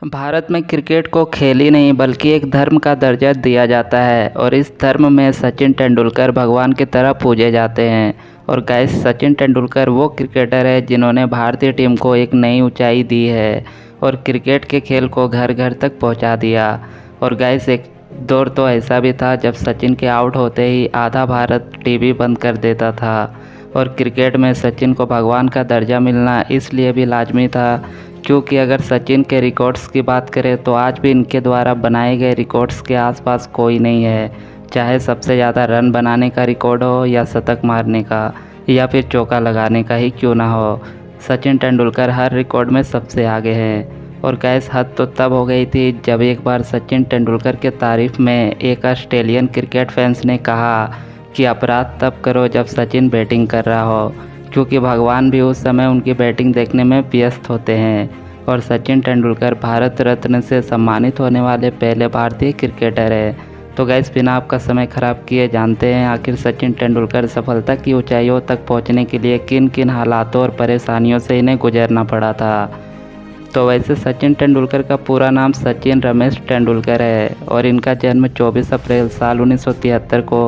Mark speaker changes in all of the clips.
Speaker 1: भारत में क्रिकेट को खेल ही नहीं बल्कि एक धर्म का दर्जा दिया जाता है और इस धर्म में सचिन तेंदुलकर भगवान की तरह पूजे जाते हैं। और गाइस, सचिन तेंदुलकर वो क्रिकेटर है जिन्होंने भारतीय टीम को एक नई ऊंचाई दी है और क्रिकेट के खेल को घर घर तक पहुंचा दिया। और गाइस, एक दौर तो ऐसा भी था जब सचिन के आउट होते ही आधा भारत टीवी बंद कर देता था। और क्रिकेट में सचिन को भगवान का दर्जा मिलना इसलिए भी लाजमी था क्योंकि अगर सचिन के रिकॉर्ड्स की बात करें तो आज भी इनके द्वारा बनाए गए रिकॉर्ड्स के आसपास कोई नहीं है, चाहे सबसे ज़्यादा रन बनाने का रिकॉर्ड हो या शतक मारने का या फिर चौका लगाने का ही क्यों ना हो। सचिन तेंदुलकर हर रिकॉर्ड में सबसे आगे हैं। और गैस हद तो तब हो गई थी जब एक बार सचिन तेंदुलकर के तारीफ़ में एक ऑस्ट्रेलियन क्रिकेट फैंस ने कहा कि अपराध तब करो जब सचिन बैटिंग कर रहा हो, क्योंकि भगवान भी उस समय उनकी बैटिंग देखने में व्यस्त होते हैं। और सचिन तेंदुलकर भारत रत्न से सम्मानित होने वाले पहले भारतीय क्रिकेटर है। तो गैस, बिना आपका समय ख़राब किए जानते हैं आखिर सचिन तेंदुलकर सफलता की ऊंचाइयों तक पहुंचने के लिए किन किन हालातों और परेशानियों से इन्हें गुजरना पड़ा था। तो वैसे सचिन तेंदुलकर का पूरा नाम सचिन रमेश तेंदुलकर है और इनका जन्म 24 अप्रैल साल 1973 को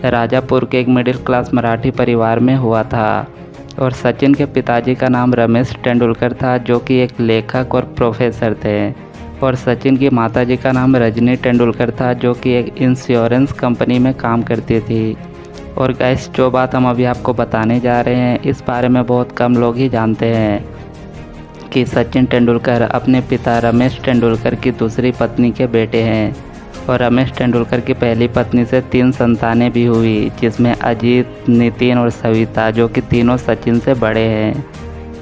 Speaker 1: राजापुर के एक मिडिल क्लास मराठी परिवार में हुआ था। और सचिन के पिताजी का नाम रमेश तेंदुलकर था जो कि एक लेखक और प्रोफेसर थे। और सचिन की माताजी का नाम रजनी तेंदुलकर था जो कि एक इंश्योरेंस कंपनी में काम करती थी। और गैस, जो बात हम अभी आपको बताने जा रहे हैं इस बारे में बहुत कम लोग ही जानते हैं कि सचिन तेंदुलकर अपने पिता रमेश तेंदुलकर की दूसरी पत्नी के बेटे हैं। और रमेश तेंदुलकर की पहली पत्नी से 3 संतानें भी हुई, जिसमें अजीत, नितिन और सविता, जो कि तीनों सचिन से बड़े हैं।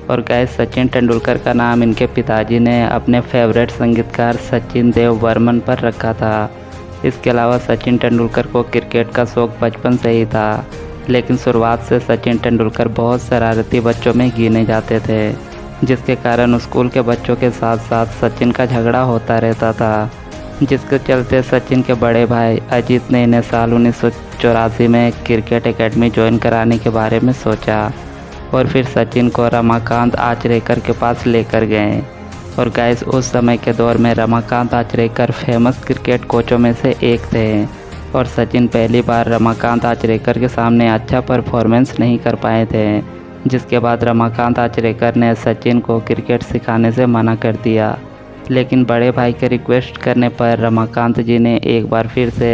Speaker 1: और गैस, सचिन तेंदुलकर का नाम इनके पिताजी ने अपने फेवरेट संगीतकार सचिन देव बर्मन पर रखा था। इसके अलावा सचिन तेंदुलकर को क्रिकेट का शौक़ बचपन से ही था, लेकिन शुरुआत से सचिन तेंदुलकर बहुत शरारती बच्चों में गिने जाते थे, जिसके कारण स्कूल के बच्चों के साथ साथ सचिन का झगड़ा होता रहता था, जिसके चलते सचिन के बड़े भाई अजीत ने इन्हें साल 1984 में क्रिकेट एकेडमी ज्वाइन कराने के बारे में सोचा और फिर सचिन को रमाकांत आचरेकर के पास लेकर गए। और गाइस, उस समय के दौर में रमाकांत आचरेकर फेमस क्रिकेट कोचों में से एक थे और सचिन पहली बार रमाकांत आचरेकर के सामने अच्छा परफॉर्मेंस नहीं कर पाए थे, जिसके बाद रमाकांत आचरेकर ने सचिन को क्रिकेट सिखाने से मना कर दिया। लेकिन बड़े भाई के रिक्वेस्ट करने पर रमाकांत जी ने एक बार फिर से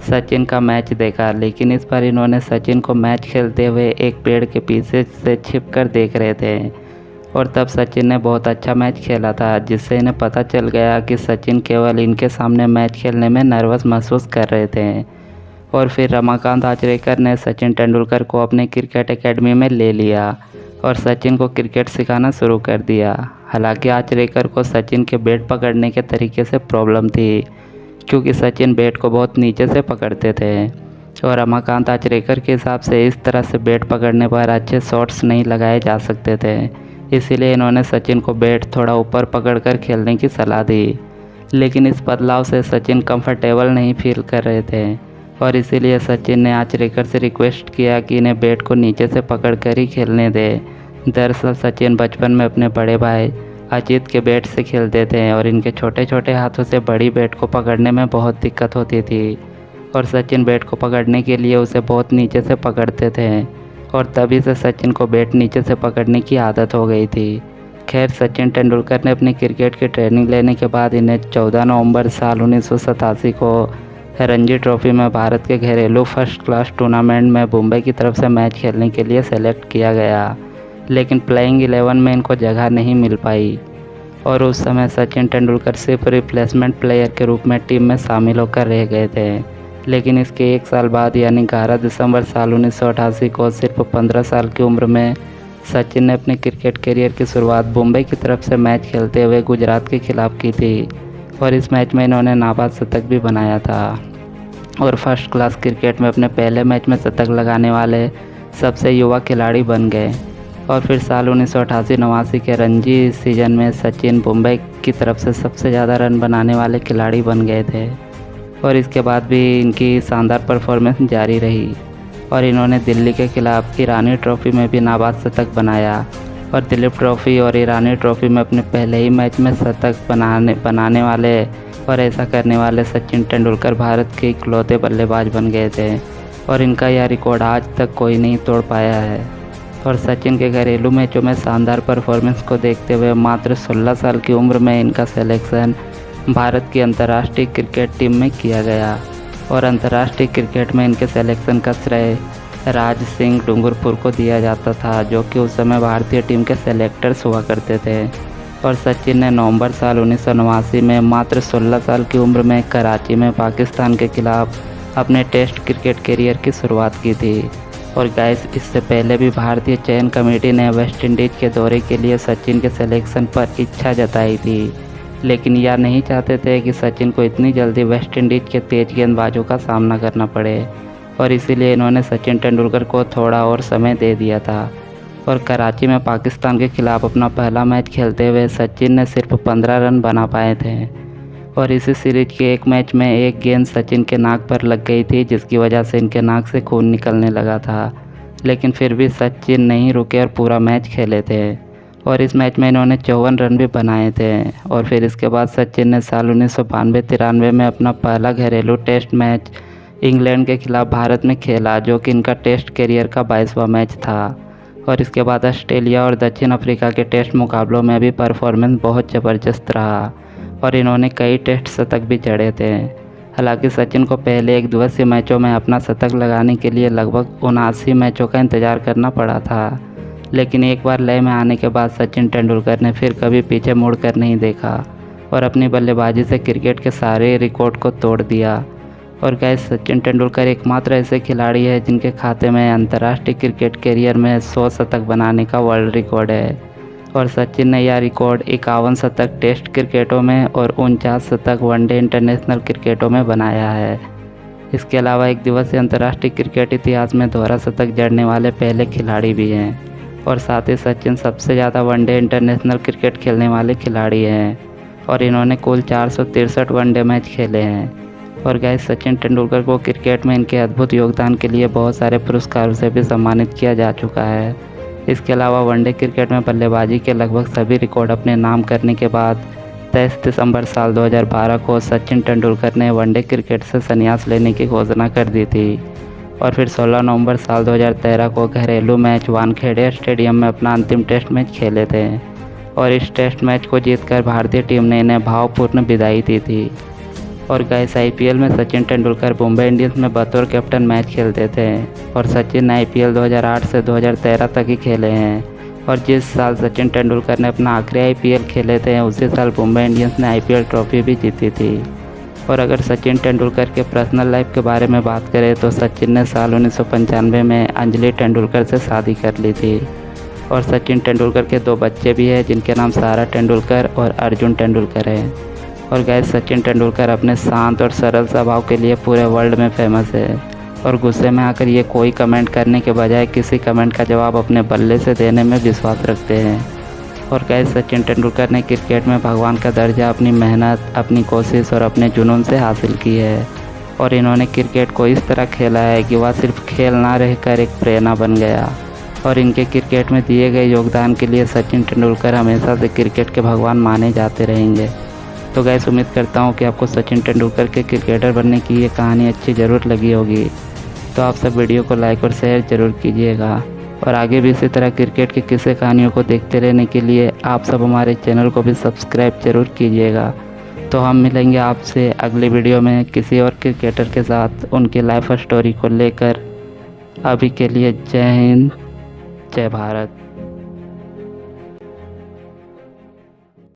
Speaker 1: सचिन का मैच देखा, लेकिन इस बार इन्होंने सचिन को मैच खेलते हुए एक पेड़ के पीछे से छिपकर देख रहे थे। और तब सचिन ने बहुत अच्छा मैच खेला था, जिससे इन्हें पता चल गया कि सचिन केवल इनके सामने मैच खेलने में नर्वस महसूस कर रहे थे। और फिर रमाकांत आचरेकर ने सचिन तेंदुलकर को अपने क्रिकेट एकेडमी में ले लिया और सचिन को क्रिकेट सिखाना शुरू कर दिया। हालांकि आचरेकर को सचिन के बैट पकड़ने के तरीके से प्रॉब्लम थी, क्योंकि सचिन बैट को बहुत नीचे से पकड़ते थे और रमाकांत आचरेकर के हिसाब से इस तरह से बैट पकड़ने पर अच्छे शॉट्स नहीं लगाए जा सकते थे। इसीलिए इन्होंने सचिन को बैट थोड़ा ऊपर पकड़कर खेलने की सलाह दी, लेकिन इस बदलाव से सचिन कंफर्टेबल नहीं फील कर रहे थे और इसीलिए सचिन ने आचरेकर से रिक्वेस्ट किया कि इन्हें बैट को नीचे से पकड़कर ही खेलने दे। दरअसल सचिन बचपन में अपने बड़े भाई अजीत के बैट से खेलते थे और इनके छोटे छोटे हाथों से बड़ी बैट को पकड़ने में बहुत दिक्कत होती थी और सचिन बैट को पकड़ने के लिए उसे बहुत नीचे से पकड़ते थे और तभी से सचिन को बैट नीचे से पकड़ने की आदत हो गई थी। खैर, सचिन तेंदुलकर ने अपनी क्रिकेट की ट्रेनिंग लेने के बाद इन्हें 14 नवंबर साल 1987 को रणजी ट्रॉफी में भारत के घरेलू फर्स्ट क्लास टूर्नामेंट में मुंबई की तरफ से मैच खेलने के लिए सेलेक्ट किया गया, लेकिन प्लेइंग 11 में इनको जगह नहीं मिल पाई और उस समय सचिन तेंदुलकर सिर्फ रिप्लेसमेंट प्लेयर के रूप में टीम में शामिल होकर रह गए थे। लेकिन इसके 1 साल बाद यानी 11 दिसंबर साल 1988 को सिर्फ 15 साल की उम्र में सचिन ने अपने क्रिकेट करियर की शुरुआत मुंबई की तरफ से मैच खेलते हुए गुजरात के खिलाफ की थी और इस मैच में इन्होंने नाबाद शतक भी बनाया था और फर्स्ट क्लास क्रिकेट में अपने पहले मैच में शतक लगाने वाले सबसे युवा खिलाड़ी बन गए। और फिर साल 1988-89 के रणजी सीजन में सचिन मुंबई की तरफ से सबसे ज़्यादा रन बनाने वाले खिलाड़ी बन गए थे और इसके बाद भी इनकी शानदार परफॉर्मेंस जारी रही और इन्होंने दिल्ली के खिलाफ ईरानी ट्रॉफी में भी नाबाद शतक बनाया और दिलीप ट्रॉफी और ईरानी ट्रॉफी में अपने पहले ही मैच में शतक बनाने वाले और ऐसा करने वाले सचिन तेंदुलकर भारत के इकलौते बल्लेबाज बन गए थे और इनका यह रिकॉर्ड आज तक कोई नहीं तोड़ पाया है। और सचिन के घरेलू मैचों में शानदार परफॉर्मेंस को देखते हुए मात्र 16 साल की उम्र में इनका सिलेक्शन भारत की अंतर्राष्ट्रीय क्रिकेट टीम में किया गया और अंतर्राष्ट्रीय क्रिकेट में इनके सिलेक्शन का श्रेय राज सिंह डूंगरपुर को दिया जाता था, जो कि उस समय भारतीय टीम के सेलेक्टर्स हुआ करते थे। और सचिन ने नवंबर साल 1989 में मात्र 16 साल की उम्र में कराची में पाकिस्तान के खिलाफ अपने टेस्ट क्रिकेट करियर की शुरुआत की थी। और गाइस, इससे पहले भी भारतीय चयन कमेटी ने वेस्ट इंडीज़ के दौरे के लिए सचिन के सिलेक्शन पर इच्छा जताई थी, लेकिन यह नहीं चाहते थे कि सचिन को इतनी जल्दी वेस्ट इंडीज़ के तेज गेंदबाजों का सामना करना पड़े और इसीलिए इन्होंने सचिन तेंदुलकर को थोड़ा और समय दे दिया था। और कराची में पाकिस्तान के खिलाफ अपना पहला मैच खेलते हुए सचिन ने सिर्फ 15 रन बना पाए थे और इसी सीरीज के एक मैच में एक गेंद सचिन के नाक पर लग गई थी, जिसकी वजह से इनके नाक से खून निकलने लगा था। लेकिन फिर भी सचिन नहीं रुके और पूरा मैच खेले थे और इस मैच में इन्होंने 54 रन भी बनाए थे। और फिर इसके बाद सचिन ने साल 1992-93 में अपना पहला घरेलू टेस्ट मैच इंग्लैंड के खिलाफ भारत में खेला, जो कि इनका टेस्ट करियर का 22वां मैच था। और इसके बाद ऑस्ट्रेलिया और दक्षिण अफ्रीका के टेस्ट मुकाबलों में भी परफॉर्मेंस बहुत ज़बरदस्त रहा और इन्होंने कई टेस्ट शतक भी जड़े थे। हालांकि सचिन को पहले एक दिवसीय मैचों में अपना शतक लगाने के लिए लगभग 79 मैचों का इंतज़ार करना पड़ा था, लेकिन एक बार लय में आने के बाद सचिन तेंदुलकर ने फिर कभी पीछे मुड़कर नहीं देखा और अपनी बल्लेबाजी से क्रिकेट के सारे रिकॉर्ड को तोड़ दिया। और गाइस, सचिन तेंदुलकर एकमात्र ऐसे खिलाड़ी है जिनके खाते में अंतर्राष्ट्रीय क्रिकेट करियर में 100 शतक बनाने का वर्ल्ड रिकॉर्ड है और सचिन ने यह रिकॉर्ड 51 शतक टेस्ट क्रिकेटों में और 49 शतक वनडे इंटरनेशनल क्रिकेटों में बनाया है। इसके अलावा एक दिवसीय अंतर्राष्ट्रीय क्रिकेट इतिहास में दोहरा शतक जड़ने वाले पहले खिलाड़ी भी हैं और साथ ही सचिन सबसे ज़्यादा वनडे इंटरनेशनल क्रिकेट खेलने वाले खिलाड़ी हैं और इन्होंने कुल 463 वनडे मैच खेले हैं। और गाइस, सचिन तेंदुलकर को क्रिकेट में इनके अद्भुत योगदान के लिए बहुत सारे पुरस्कारों से भी सम्मानित किया जा चुका है। इसके अलावा वनडे क्रिकेट में बल्लेबाजी के लगभग सभी रिकॉर्ड अपने नाम करने के बाद 23 दिसंबर साल 2012 को सचिन तेंदुलकर ने वनडे क्रिकेट से संन्यास लेने की घोषणा कर दी थी और फिर 16 नवंबर साल 2013 को घरेलू मैच वानखेड़े स्टेडियम में अपना अंतिम टेस्ट मैच खेले थे और इस टेस्ट मैच को जीतकर भारतीय टीम ने इन्हें भावपूर्ण विदाई दी थी। और गाइस, IPL में सचिन तेंदुलकर मुंबई इंडियंस में बतौर कैप्टन मैच खेलते थे और सचिन IPL 2008 से 2013 तक ही खेले हैं और जिस साल सचिन तेंदुलकर ने अपना आखिरी IPL खेले थे उसी साल मुंबई इंडियंस ने IPL ट्रॉफी भी जीती थी। और अगर सचिन तेंदुलकर के पर्सनल लाइफ के बारे में बात करें तो सचिन ने साल 1995 में अंजलि तेंदुलकर से शादी कर ली थी और सचिन तेंदुलकर के 2 बच्चे भी हैं जिनके नाम सारा तेंदुलकर और अर्जुन तेंदुलकर हैं। और गाइस, सचिन तेंदुलकर अपने शांत और सरल स्वभाव के लिए पूरे वर्ल्ड में फेमस है और गुस्से में आकर ये कोई कमेंट करने के बजाय किसी कमेंट का जवाब अपने बल्ले से देने में विश्वास रखते हैं। और गाइस, सचिन तेंदुलकर ने क्रिकेट में भगवान का दर्जा अपनी मेहनत, अपनी कोशिश और अपने जुनून से हासिल की है और इन्होंने क्रिकेट को इस तरह खेला है कि वह सिर्फ खेल ना रहकर एक प्रेरणा बन गया और इनके क्रिकेट में दिए गए योगदान के लिए सचिन तेंदुलकर हमेशा से क्रिकेट के भगवान माने जाते रहेंगे। तो गाइस, उम्मीद करता हूँ कि आपको सचिन तेंदुलकर के क्रिकेटर बनने की ये कहानी अच्छी ज़रूर लगी होगी। तो आप सब वीडियो को लाइक और शेयर ज़रूर कीजिएगा और आगे भी इसी तरह क्रिकेट की किस्से कहानियों को देखते रहने के लिए आप सब हमारे चैनल को भी सब्सक्राइब ज़रूर कीजिएगा। तो हम मिलेंगे आपसे अगली वीडियो में किसी और क्रिकेटर के साथ उनकी लाइफ स्टोरी को लेकर। अभी के लिए जय हिंद, जय भारत।